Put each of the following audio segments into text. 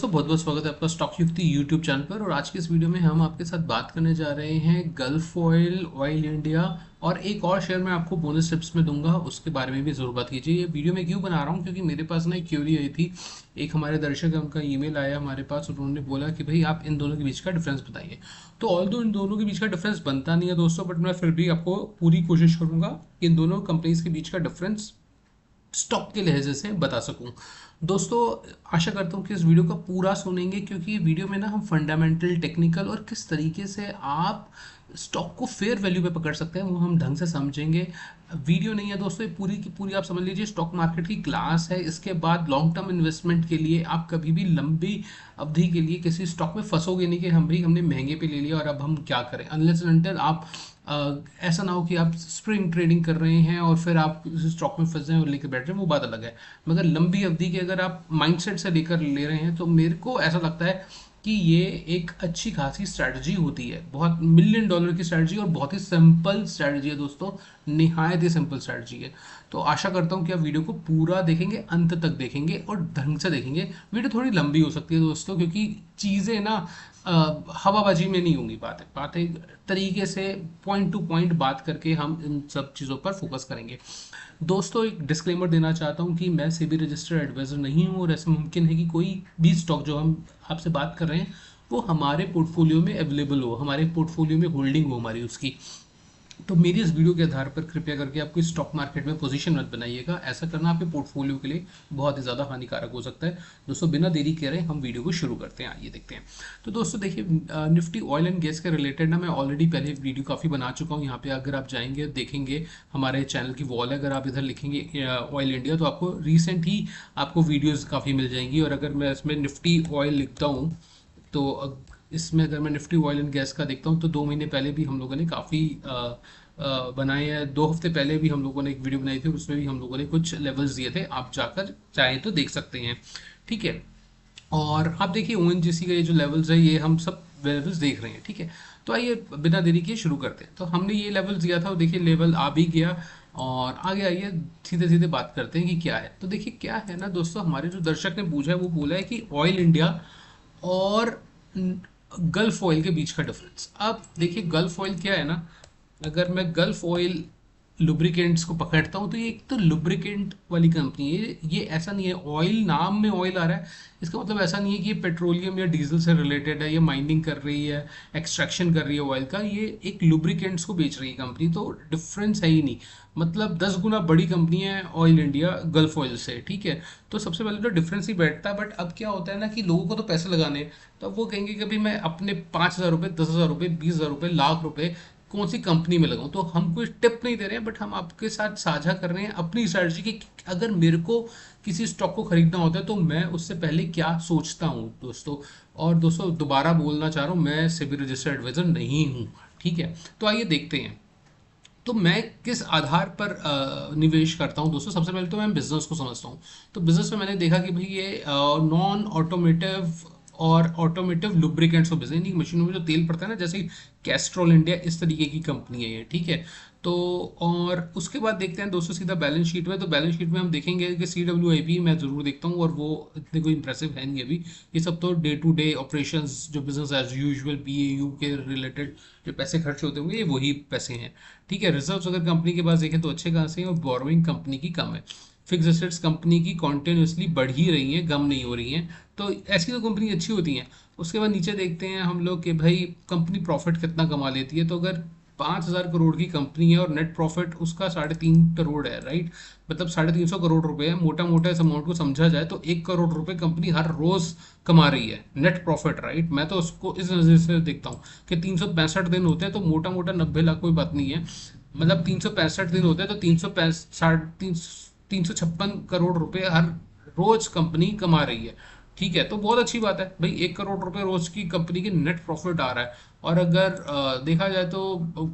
दोस्तों बहुत बहुत स्वागत है आपका स्टॉक युक्ति यूट्यूब चैनल पर। और आज के इस वीडियो में हम आपके साथ बात करने जा रहे हैं गल्फ ऑयल, ऑयल इंडिया और एक और शेयर मैं आपको बोनस टिप्स में दूंगा, उसके बारे में भी जरूर बात कीजिए। ये वीडियो मैं क्यों बना रहा हूँ, क्योंकि मेरे पास ना एक क्यूरी आई थी। एक हमारे दर्शक है, उनका ईमेल आया हमारे पास, उन्होंने बोला कि भाई आप इन दोनों के बीच का डिफरेंस बताइए। तो ऑल दो इन दोनों के बीच का डिफरेंस बनता नहीं है दोस्तों, बट मैं फिर भी आपको पूरी कोशिश करूंगा कि इन दोनों कंपनीज के बीच का डिफरेंस स्टॉक के लहजे से बता सकूं। दोस्तों आशा करता हूं कि इस वीडियो को पूरा सुनेंगे, क्योंकि वीडियो में ना हम फंडामेंटल, टेक्निकल और किस तरीके से आप स्टॉक को फेयर वैल्यू पे पकड़ सकते हैं वो हम ढंग से समझेंगे। वीडियो नहीं है दोस्तों, ये पूरी की पूरी आप समझ लीजिए स्टॉक मार्केट की क्लास है। इसके बाद लॉन्ग टर्म इन्वेस्टमेंट के लिए आप कभी भी लंबी अवधि के लिए किसी स्टॉक में फंसोगे नहीं कि हम भी हमने महंगे पे ले लिया और अब हम क्या करें। अनलेस एंड अनटिल आप ऐसा ना हो कि आप स्प्रिंग ट्रेडिंग कर रहे हैं और फिर आप स्टॉक में फंस जाएं और लेकर बैठ रहे हैं, वो बात अलग है। मगर लंबी अवधि के अगर आप माइंडसेट से लेकर ले रहे हैं तो मेरे को ऐसा लगता है कि ये एक अच्छी खासी स्ट्रैटेजी होती है। बहुत मिलियन डॉलर की स्ट्रैटेजी और बहुत ही सिंपल स्ट्रैटेजी है दोस्तों, निहायत ही सिंपल स्ट्रैटेजी है। तो आशा करता हूँ कि आप वीडियो को पूरा देखेंगे, अंत तक देखेंगे और ढंग से देखेंगे। वीडियो थोड़ी लंबी हो सकती है दोस्तों, क्योंकि चीज़ें ना हवाबाजी में नहीं होंगी। बातें तरीके से पॉइंट टू पॉइंट बात करके हम इन सब चीज़ों पर फोकस करेंगे। दोस्तों एक डिस्क्लेमर देना चाहता हूं कि मैं सेबी रजिस्टर्ड एडवाइजर नहीं हूं और ऐसा मुमकिन है कि कोई भी स्टॉक जो हम आपसे बात कर रहे हैं वो हमारे पोर्टफोलियो में अवेलेबल हो, हमारे पोर्टफोलियो में होल्डिंग हो हमारी उसकी। तो मेरी इस वीडियो के आधार पर कृपया करके आप कोई स्टॉक मार्केट में पोजीशन मत बनाइएगा। ऐसा करना आपके पोर्टफोलियो के लिए बहुत ही ज़्यादा हानिकारक हो सकता है। दोस्तों बिना देरी करे हम वीडियो को शुरू करते हैं, आइए देखते हैं। तो दोस्तों देखिए, निफ्टी ऑयल एंड गैस के रिलेटेड ना मैं ऑलरेडी पहले वीडियो काफ़ी बना चुका हूँ। यहाँ पे अगर आप जाएंगे देखेंगे हमारे चैनल की वॉल है, अगर आप इधर लिखेंगे ऑयल इंडिया तो आपको रिसेंट ही आपको वीडियोज़ काफ़ी मिल जाएंगी। और अगर मैं इसमें निफ्टी ऑयल लिखता हूँ तो इसमें अगर मैं निफ्टी ऑयल एंड गैस का देखता हूँ तो 2 महीने पहले भी हम लोगों ने काफ़ी बनाए हैं। 2 हफ्ते पहले भी हम लोगों ने एक वीडियो बनाई थी, उसमें भी हम लोगों ने कुछ लेवल्स दिए थे, आप जाकर चाहें तो देख सकते हैं। ठीक है, और आप देखिए ओएनजीसी का ये जो लेवल्स है, ये हम सब लेवल्स देख रहे हैं। ठीक है, तो आइए बिना देरी किए शुरू करते हैं। तो हमने ये लेवल दिया था, देखिए लेवल आ भी गया। और आगे आइए सीधे सीधे बात करते हैं कि क्या है। तो देखिए क्या है ना दोस्तों, हमारे जो दर्शक ने पूछा है वो बोला है कि ऑयल इंडिया और गल्फ ऑयल के बीच का डिफरेंस। अब देखिए गल्फ ऑयल क्या है ना, अगर मैं गल्फ ऑयल लुब्रिकेंट्स को पकड़ता हूँ तो ये एक तो लुब्रिकेंट वाली कंपनी है। ये ऐसा नहीं है, ऑयल नाम में ऑयल आ रहा है, इसका मतलब ऐसा नहीं है कि ये पेट्रोलियम या डीजल से रिलेटेड है, ये माइनिंग कर रही है, एक्सट्रैक्शन कर रही है ऑयल का। ये एक लुब्रिकेंट्स को बेच रही है कंपनी, तो डिफरेंस है ही नहीं। मतलब 10 गुना बड़ी कंपनी है ऑयल इंडिया गल्फ ऑयल से। ठीक है, तो सबसे पहले तो डिफरेंस ही बैठता है। बट अब क्या होता है ना कि लोगों को तो पैसे लगाने हैं, तो अब वो कहेंगे कि भाई मैं अपने 5,000 रुपये, 10,000 रुपये, 20,000 रुपये, लाख रुपए कौन सी कंपनी में लगाऊं। तो हम कोई टिप नहीं दे रहे हैं, बट हम आपके साथ साझा कर रहे हैं अपनी स्ट्रैटेजी की। अगर मेरे को किसी स्टॉक को खरीदना होता है तो मैं उससे पहले क्या सोचता हूं दोस्तों। और दोस्तों दोबारा बोलना चाह रहा हूं, मैं सेबी रजिस्टर्ड एडवाइजर नहीं हूं। ठीक है, तो आइए देखते हैं तो मैं किस आधार पर निवेश करता हूं दोस्तों। सबसे पहले तो मैं बिजनेस को समझता हूं। तो बिजनेस में मैंने देखा कि भाई ये नॉन ऑटोमेटिव और ऑटोमेटिव लुब्रिकेंट्स को बिजनेस, यानी मशीनों में जो तेल पड़ता है ना, जैसे कैस्ट्रॉल इंडिया, इस तरीके की कंपनी है ये। ठीक है, तो और उसके बाद देखते हैं दोस्तों सीधा बैलेंस शीट में। तो बैलेंस शीट में हम देखेंगे कि CWIP मैं जरूर देखता हूँ, और वो इतने कोई इंप्रेसिव है नहीं अभी। ये सब तो डे टू डे ऑपरेशंस, जो बिजनेस एज यूजुअल BAU के रिलेटेड जो पैसे खर्च होते होंगे, ये वही पैसे हैं। ठीक है, रिजर्व्स अगर कंपनी के पास देखें तो अच्छे खासे हैं, और बोरोइंग कंपनी की कम है। फिक्स एसेट्स कंपनी की कॉन्टिन्यूसली बढ़ ही रही हैं, कम नहीं हो रही हैं। तो ऐसी तो कंपनी अच्छी होती हैं। उसके बाद नीचे देखते हैं हम लोग कि भाई कंपनी प्रॉफिट कितना कमा लेती है। तो अगर 5,000 करोड़ की कंपनी है और नेट प्रॉफिट उसका 3.5 करोड़ है, राइट, मतलब 350 करोड़ रुपए है। मोटा मोटा इस अमाउंट को समझा जाए तो 1 करोड़ रुपए कंपनी हर रोज कमा रही है नेट प्रॉफिट, राइट। मैं तो उसको इस नजर से देखता हूँ कि 365 दिन होते हैं तो मोटा मोटा 90 लाख कोई बात नहीं है। मतलब 365 दिन होते हैं तो 356 करोड़ रुपए हर रोज कंपनी कमा रही है। ठीक है, तो बहुत अच्छी बात है भाई, 1 करोड़ रुपए रोज की कंपनी की नेट प्रॉफिट आ रहा है। और अगर देखा जाए तो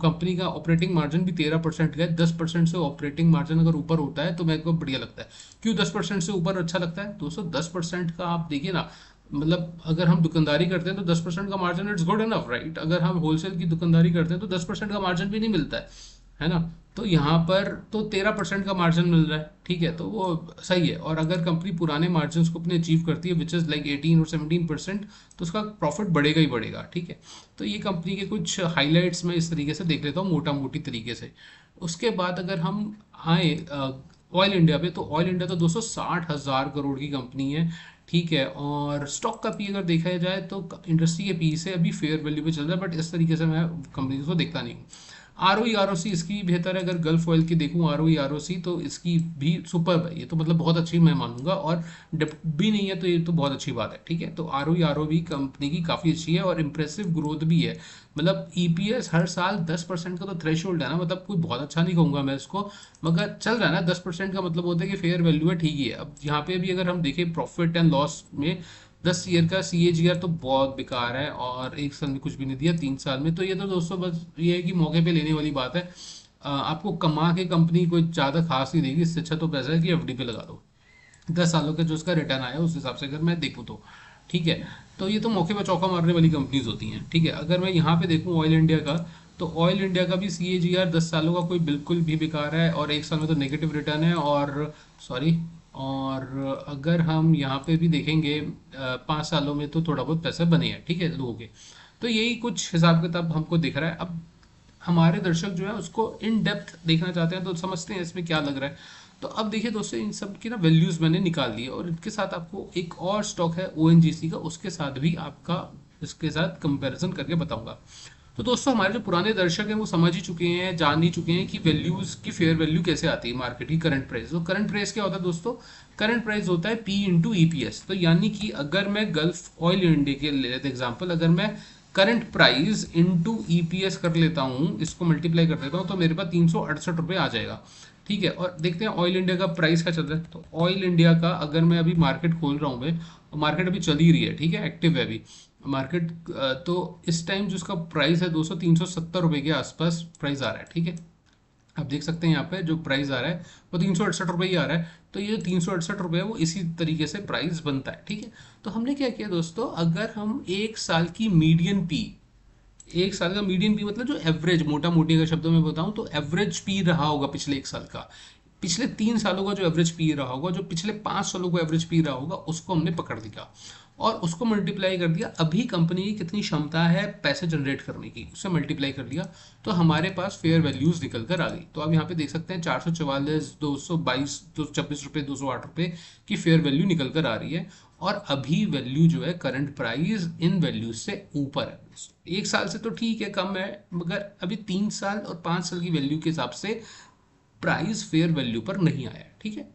कंपनी का ऑपरेटिंग मार्जिन भी 13% का है। 10% से ऑपरेटिंग मार्जिन अगर ऊपर होता है तो मेरे को बढ़िया लगता है। क्यों 10% से ऊपर अच्छा लगता है दोस्तों? 10% का आप देखिए ना, मतलब अगर हम दुकानदारी करते हैं तो 10% का margin it's good enough, right. अगर हम होलसेल की दुकानदारी करते हैं तो 10% का मार्जिन भी नहीं मिलता है। है ना। तो यहाँ पर तो 13% का मार्जिन मिल रहा है, ठीक है, तो वो सही है। और अगर कंपनी पुराने मार्जिन को अपने अचीव करती है विच इज़ लाइक 18 और 17%, तो उसका प्रॉफिट बढ़ेगा ही बढ़ेगा, ठीक है। तो ये कंपनी के कुछ हाईलाइट्स मैं इस तरीके से देख लेता हूँ मोटा मोटी तरीके से। उसके बाद अगर हम आए ऑयल इंडिया पे, तो ऑयल इंडिया तो 260,000 करोड़ की कंपनी है, ठीक है। और स्टॉक का पी अगर देखा जाए तो इंडस्ट्री के पी से अभी फेयर वैल्यू पे चल रहा है, बट इस तरीके से मैं कंपनी को देखता नहीं हूँ। R O E R O सी इसकी भी बेहतर है। अगर गल्फ ऑयल की देखूँ R O E R O सी, तो इसकी भी सुपर है, ये तो मतलब बहुत अच्छी मैं मानूंगा। और डिप भी नहीं है तो ये तो बहुत अच्छी बात है, ठीक है। तो आर ओ भी कंपनी की काफ़ी अच्छी है और इम्प्रेसिव ग्रोथ भी है। मतलब ईपीएस हर साल 10% का तो थ्रेश होल्ड है ना, मतलब कोई बहुत अच्छा नहीं कहूँगा मैं इसको, मगर चल रहा है ना। 10% का मतलब होता है कि फेयर वैल्यू है, ठीक ही है। अब यहाँ पे भी अगर हम देखें प्रॉफिट एंड लॉस में, 10 ईयर का सी ए जी आर तो बहुत बेकार है, और एक साल में कुछ भी नहीं दिया, 3 साल में। तो ये तो दोस्तों बस ये है कि मौके पे लेने वाली बात है। आपको कमा के कंपनी कोई ज़्यादा खास नहीं देगी, इससे अच्छा तो पैसा है कि एफडी पे लगा दो। 10 सालों का जो उसका रिटर्न आया उस हिसाब से अगर मैं देखूँ तो, ठीक है। तो ये तो मौके पर चौका मारने वाली कंपनीज होती हैं, ठीक है। अगर मैं यहाँ पे देखूँ ऑयल इंडिया का, तो ऑयल इंडिया का भी सी ए जी आर 10 सालों का कोई बिल्कुल भी बेकार है, और एक साल में तो नेगेटिव रिटर्न है। और सॉरी, और अगर हम यहाँ पे भी देखेंगे 5 सालों में तो थोड़ा बहुत पैसा बने हैं, ठीक है, लोगों के। तो यही कुछ हिसाब किताब हमको दिख रहा है। अब हमारे दर्शक जो है उसको इन डेप्थ देखना चाहते हैं, तो समझते हैं इसमें क्या लग रहा है। तो अब देखिए दोस्तों, इन सब की ना वैल्यूज मैंने निकाल ली है, और इनके साथ आपको एक और स्टॉक है ओएनजीसी का, उसके साथ भी आपका इसके साथ कंपैरिजन करके बताऊंगा। तो दोस्तों, हमारे जो पुराने दर्शक हैं वो समझ ही चुके हैं, जान ही चुके हैं कि वैल्यूज की फेयर वैल्यू कैसे आती है मार्केट की करंट प्राइस। तो करंट प्राइस क्या होता है दोस्तों? करंट प्राइस होता है पी इंटू ईपीएस। तो यानी कि अगर मैं गल्फ ऑयल इंडिया के ले लेते एग्जाम्पल, अगर मैं करंट प्राइस इंटू ईपीएस कर लेता हूँ, इसको मल्टीप्लाई कर देता हूँ, तो मेरे पास 368 रुपये आ जाएगा, ठीक है। और देखते हैं ऑयल इंडिया का प्राइस क्या चल रहा है। तो ऑयल इंडिया का अगर मैं अभी मार्केट खोल रहा हूँ मैं, मार्केट अभी चल ही रही है, ठीक है, एक्टिव है अभी मार्केट। तो इस टाइम जो उसका प्राइस है दोस्तों, 370 रुपये के आसपास प्राइस आ रहा है, ठीक है। आप देख सकते हैं यहाँ पे जो प्राइस आ रहा है वो 368 रुपये ही आ रहा है। तो ये जो 368 रुपये है वो इसी तरीके से प्राइस बनता है, ठीक है। तो हमने क्या किया दोस्तों, अगर हम एक साल की मीडियन पी, एक साल का मीडियन पी मतलब जो एवरेज, मोटा मोटी अगर शब्दों में बताऊं तो एवरेज पी रहा होगा पिछले एक साल का, पिछले 3 सालों का जो एवरेज पी रहा होगा, जो पिछले 5 सालों को एवरेज पी रहा होगा, उसको हमने पकड़ लिया और उसको मल्टीप्लाई कर दिया अभी कंपनी की कितनी क्षमता है पैसे जनरेट करने की, उससे मल्टीप्लाई कर लिया। तो हमारे पास फेयर वैल्यूज निकल कर आ गई। तो आप यहाँ पे देख सकते हैं 444, 222, 226 रुपये, 208 रुपये की फेयर वैल्यू निकल कर आ रही है। और अभी वैल्यू जो है करंट प्राइस इन वैल्यूज से ऊपर है। एक साल से तो ठीक है, कम है, मगर अभी 3 साल और 5 साल की वैल्यू के हिसाब से प्राइस फेयर वैल्यू पर नहीं आया है, ठीक है।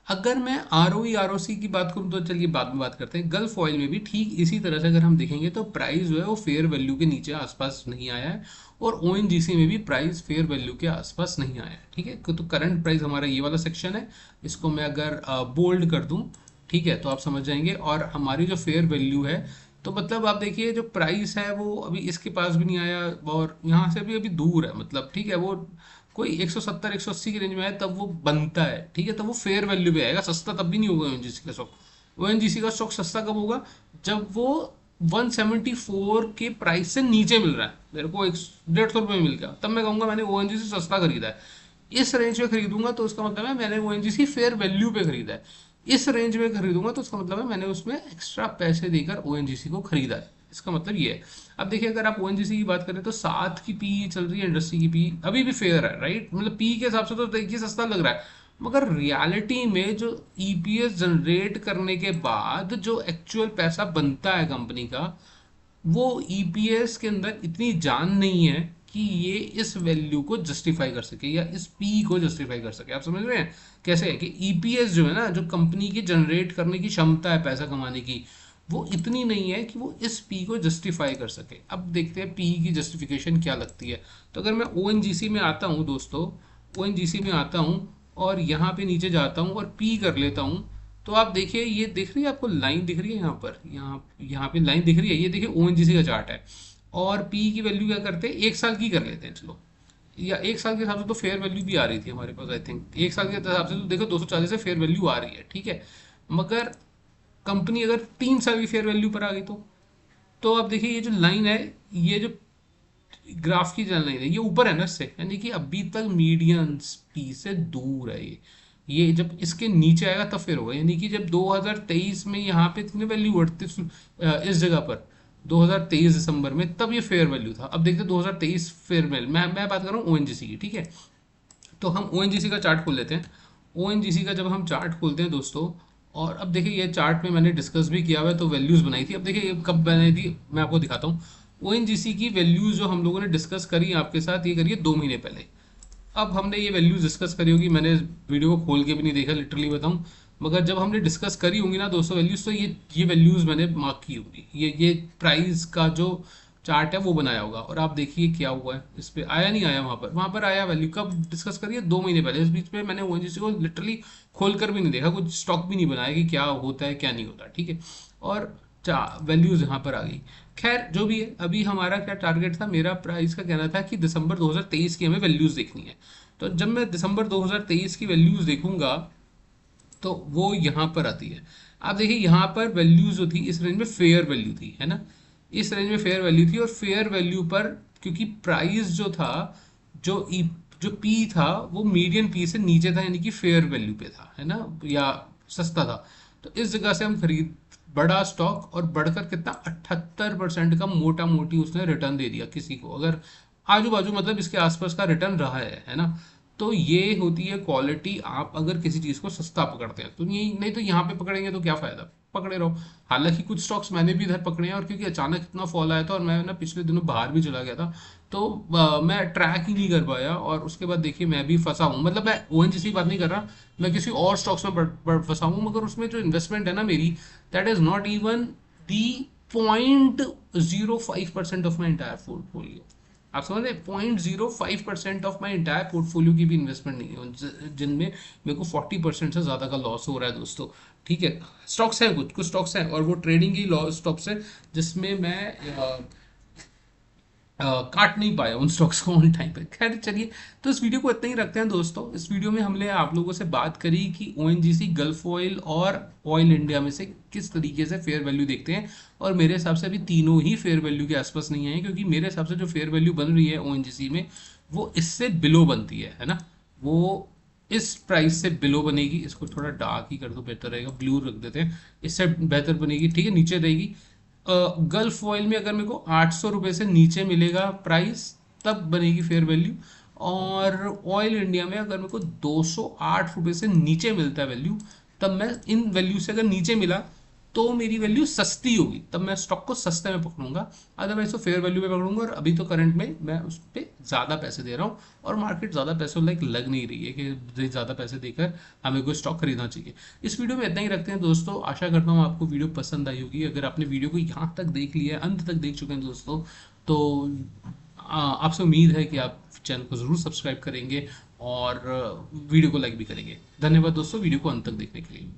अगर मैं आर ओ आर ओ सी की बात करूं तो चलिए बाद में बात करते हैं। गल्फ ऑयल में भी ठीक इसी तरह से अगर हम देखेंगे तो प्राइस जो है वो फेयर वैल्यू के नीचे आसपास नहीं आया है, और ओ एन जी सी में भी प्राइस फेयर वैल्यू के आसपास नहीं आया है, ठीक है। तो करंट प्राइस हमारा ये वाला सेक्शन है, इसको मैं अगर बोल्ड कर दूं, ठीक है, तो आप समझ जाएंगे। और हमारी जो फेयर वैल्यू है, तो मतलब आप देखिए जो प्राइस है वो अभी इसके पास भी नहीं आया, और यहाँ से भी अभी दूर है, मतलब ठीक है, वो कोई 170 180 की रेंज में है तब वो बनता है, ठीक है। तब वो फेयर वैल्यू पे आएगा, सस्ता तब भी नहीं होगा ओएनजीसी का स्टॉक। ओएनजीसी का स्टॉक सस्ता कब होगा? जब वो 174 के प्राइस से नीचे मिल रहा है, मेरे को 150 रुपये मिल गया, तब मैं कहूँगा मैंने ओएनजीसी सस्ता खरीदा है। इस रेंज में खरीदूंगा तो उसका मतलब है मैंने ओएनजीसी फेयर वैल्यू पे खरीदा है। इस रेंज में खरीदूंगा तो उसका मतलब है मैंने उसमें एक्स्ट्रा पैसे देकर ओएनजीसी को खरीदा है, इसका मतलब ये है। अब देखिए अगर आप ओएनजीसी की बात करें तो 7 की पी चल रही है, इंडस्ट्री की पी अभी भी फेयर है, राइट, मतलब पी के हिसाब से तो देखिए सस्ता लग रहा है, मगर रियलिटी में जो ईपीएस जनरेट करने के बाद जो एक्चुअल पैसा बनता है कंपनी का, वो ईपीएस के अंदर इतनी जान नहीं है कि ये इस वैल्यू को जस्टिफाई कर सके या इस पी को जस्टिफाई कर सके। आप समझ रहे हैं कैसे है कि ईपीएस जो है ना, जो कंपनी की जनरेट करने की क्षमता है पैसा कमाने की, वो इतनी नहीं है कि वो इस पी को जस्टिफाई कर सके। अब देखते हैं पी की जस्टिफिकेशन क्या लगती है। तो अगर मैं ओएनजीसी में आता हूँ दोस्तों, ओएनजीसी में आता हूँ और यहाँ पे नीचे जाता हूँ और पी कर लेता हूँ, तो आप देखिए ये दिख रही है आपको, लाइन दिख रही है यहाँ पर, यहाँ पे लाइन दिख रही है, ये देखिए ओएनजीसी का चार्ट है। और पी की वैल्यू क्या करते हैं, एक साल की कर लेते हैं चलो, या एक साल के हिसाब से तो फेयर वैल्यू भी आ रही थी हमारे पास, आई थिंक एक साल के हिसाब से तो देखो 240 से फेयर वैल्यू आ रही है, ठीक है। मगर कंपनी अगर 3 साल की फेयर वैल्यू पर आ गई तो आप देखिए ये जो लाइन है, ये जो ग्राफ की चल नहीं रही, ये ऊपर है ना इससे, यानी कि अभी तक मीडियन पी से दूर है ये जब इसके नीचे आएगा तब फिर होगा, यानी कि जब 2023 में यहाँ पे इतनी वैल्यू बढ़ती इस जगह पर 2023 दिसंबर में, तब ये फेयर वैल्यू था। अब देखते हैं 2023 फेयर वैल्यू, मैं बात कर रहा हूँ ओएनजीसी की, ठीक है। तो हम ओएनजीसी का चार्ट खोल लेते हैं। ओएनजीसी का जब हम चार्ट खोलते हैं दोस्तों, और अब देखिए ये चार्ट में मैंने डिस्कस भी किया हुआ है, तो वैल्यूज़ बनाई थी। अब देखिए ये कब बनाई थी मैं आपको दिखाता हूँ। ओएनजीसी की वैल्यूज़ जो हम लोगों ने डिस्कस करी आपके साथ, ये करिए 2 महीने पहले। अब हमने ये वैल्यूज डिस्कस करी होगी, मैंने वीडियो को खोल के भी नहीं देखा, लिटरली बताऊं, मगर जब हमने डिस्कस करी होंगी ना दोस्तों वैल्यूज, तो ये वैल्यूज मैंने मार्क की होगी, ये प्राइस का जो चार्ट है वो बनाया होगा। और आप देखिए क्या हुआ है, इस पे आया नहीं आया, वहां पर आया वैल्यू, कब डिस्कस करिए 2 महीने पहले। इस बीच में मैंने ओएनजीसी को लिटरली खोल कर भी नहीं देखा, कुछ स्टॉक भी नहीं बनाया कि क्या होता है क्या नहीं होता, ठीक है। और वैल्यूज यहाँ पर आ गई। खैर जो भी है, अभी हमारा क्या टारगेट था, मेरा प्राइस का कहना था कि दिसंबर 2023 की हमें वैल्यूज देखनी है। तो जब मैं दिसंबर 2023 की वैल्यूज देखूंगा तो वो यहाँ पर आती है। आप देखिए यहाँ पर वैल्यूज जो थी इस रेंज में फेयर वैल्यू थी, है ना, इस रेंज में फेयर वैल्यू थी। और फेयर वैल्यू पर क्योंकि प्राइस जो था, जो ई जो पी था वो मीडियन पी से नीचे था, यानी कि फेयर वैल्यू पे था, है ना, या सस्ता था। तो इस जगह से हम खरीद बड़ा स्टॉक, और बढ़कर कितना 78% का मोटा मोटी उसने रिटर्न दे दिया किसी को, अगर आजू बाजू मतलब इसके आसपास का रिटर्न रहा है ना। तो ये होती है क्वालिटी, आप अगर किसी चीज़ को सस्ता पकड़ते हैं तो, ये नहीं तो यहाँ पे पकड़ेंगे तो क्या फ़ायदा, पकड़े रहो। हालांकि कुछ स्टॉक्स मैंने भी इधर पकड़े हैं, और क्योंकि अचानक इतना फॉल आया था और मैं ना पिछले दिनों बाहर भी चला गया था, तो मैं ट्रैक ही नहीं कर पाया, और उसके बाद देखिए मैं भी फंसा हूँ। मतलब मैं ओएनजीसी की बात नहीं कर रहा, मैं किसी और स्टॉक्स में फंसा हूँ, मगर उसमें जो इन्वेस्टमेंट है ना मेरी, that is not even the 0.05% of my entire portfolio. आप समझ रहे, 0.05% ऑफ माई इंटायर पोर्टफोलियो की भी इन्वेस्टमेंट नहीं है, जिनमें मेरे को 40% से ज़्यादा का लॉस हो रहा है दोस्तों, ठीक है। स्टॉक्स हैं, कुछ कुछ स्टॉक्स हैं, और वो ट्रेडिंग की स्टॉक्स है, जिसमें मैं काट नहीं पाया उन स्टॉक्स को ऑन टाइम पे। खैर चलिए, तो इस वीडियो को इतना ही रखते हैं दोस्तों। इस वीडियो में हमने आप लोगों से बात करी कि ओएनजीसी, गल्फ ऑयल और ऑयल इंडिया में से किस तरीके से फेयर वैल्यू देखते हैं, और मेरे हिसाब से अभी तीनों ही फेयर वैल्यू के आसपास नहीं आए, क्योंकि मेरे हिसाब से जो फेयर वैल्यू बन रही है ओएनजीसी में वो इससे बिलो बनती है ना, वो इस प्राइस से बिलो बनेगी। इसको थोड़ा डार्क ही कर दो, बेहतर रहेगा, ब्लू रख देते हैं, इससे बेहतर बनेगी, ठीक है, नीचे रहेगी। गल्फ ऑयल में अगर मेरे को 800 रुपये से नीचे मिलेगा प्राइस, तब बनेगी फेयर वैल्यू। और ऑयल इंडिया में अगर मेरे को 208 रुपये से नीचे मिलता है वैल्यू, तब मैं इन वैल्यू से अगर नीचे मिला तो मेरी वैल्यू सस्ती होगी, तब मैं स्टॉक को सस्ते में पकड़ूंगा। अदरवाइज तो फेयर वैल्यू पे पकड़ूंगा, और अभी तो करंट में मैं उस पर ज़्यादा पैसे दे रहा हूँ, और मार्केट ज़्यादा पैसों लाइक लग नहीं रही है कि ज़्यादा पैसे देकर हमें कोई स्टॉक खरीदना चाहिए। इस वीडियो में इतना ही रखते हैं दोस्तों, आशा करता हूँ आपको वीडियो पसंद आई होगी। अगर आपने वीडियो को यहाँ तक देख लिया है, अंत तक देख चुके हैं दोस्तों, तो आपसे उम्मीद है कि आप चैनल को ज़रूर सब्सक्राइब करेंगे और वीडियो को लाइक भी करेंगे। धन्यवाद दोस्तों वीडियो को अंत तक देखने के लिए।